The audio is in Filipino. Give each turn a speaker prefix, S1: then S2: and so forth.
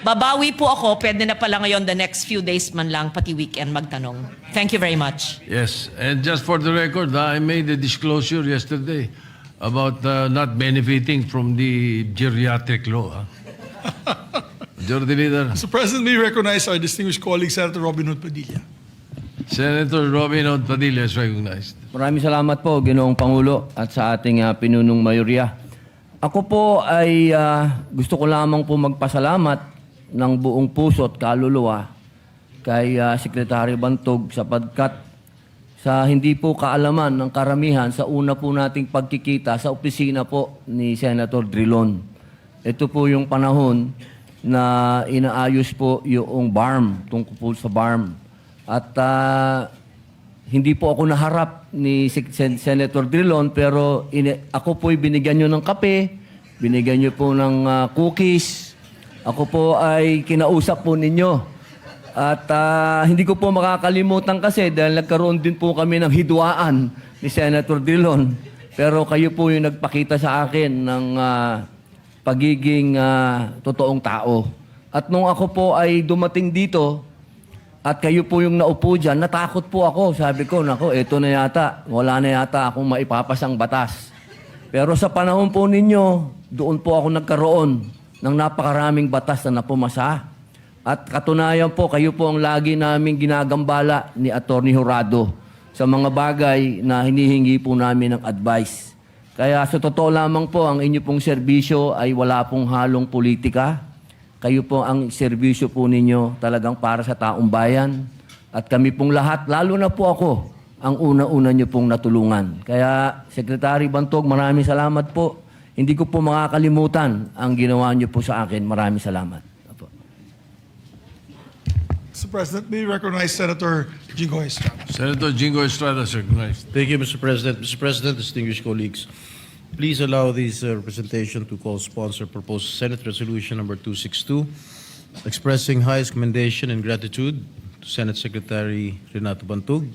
S1: babawi po ako, pwede na pala ngayon the next few days man lang, pati weekend magtanong. Thank you very much.
S2: Yes, and just for the record, I made a disclosure yesterday about not benefiting from the geriatric law. Majority Leader.
S3: Mr. President, may recognize our distinguished colleague, Senator Robin Hood Padilla.
S2: Senator Robin Hood Padilla is recognized.
S4: Maraming salamat po, Ginoong Pangulo, at sa ating pinunong mayorya. Ako po ay gusto ko lamang po magpasalamat ng buong puso at kaluluwa kay Secretary Bantog sapagkat sa hindi po kaalaman ng karamihan sa una po nating pagkikita sa opisina po ni Senator Drilon. Ito po yung panahon na inaayos po yung BARM, tungkol po sa BARM. At hindi po ako naharap ni Senator Drilon pero ako po'y binigyan nyo ng kape, binigyan nyo po ng cookies. Ako po ay kinausap po ninyo. At hindi ko po makakalimutan kasi dahil nagkaroon din po kami ng hidwaan ni Senator Drilon. Pero kayo po yung nagpakita sa akin ng pagiging totoong tao. At nung ako po ay dumating dito at kayo po yung naupo dyan, natakot po ako. Sabi ko, nako, eto na yata. Wala na yata akong maipapasang batas. Pero sa panahon po ninyo, doon po ako nagkaroon ng napakaraming batas na napumasa. At katunayan po, kayo po ang lagi namin ginagambala ni Atty. Jurado sa mga bagay na hinihingi po namin ng advice. Kaya sa totoo lamang po, ang inyo pong serbisyo ay wala pong halong politika. Kayo po ang serbisyo po ninyo talagang para sa taong bayan. At kami pong lahat, lalo na po ako, ang una-una nyo pong natulungan. Kaya, Secretary Bantog, maraming salamat po. Hindi ko po makakalimutan ang ginawa niyo po sa akin. Maraming salamat. Apo.
S3: Mr. President, may recognize Senator Jingo Estrada.
S2: Senator Jingo Estrada is recognized.
S5: Thank you, Mr. President. Mr. President, distinguished colleagues, please allow this representation to co-sponsor proposed Senate Resolution number 262, expressing highest commendation and gratitude to Senate Secretary Renato Bantog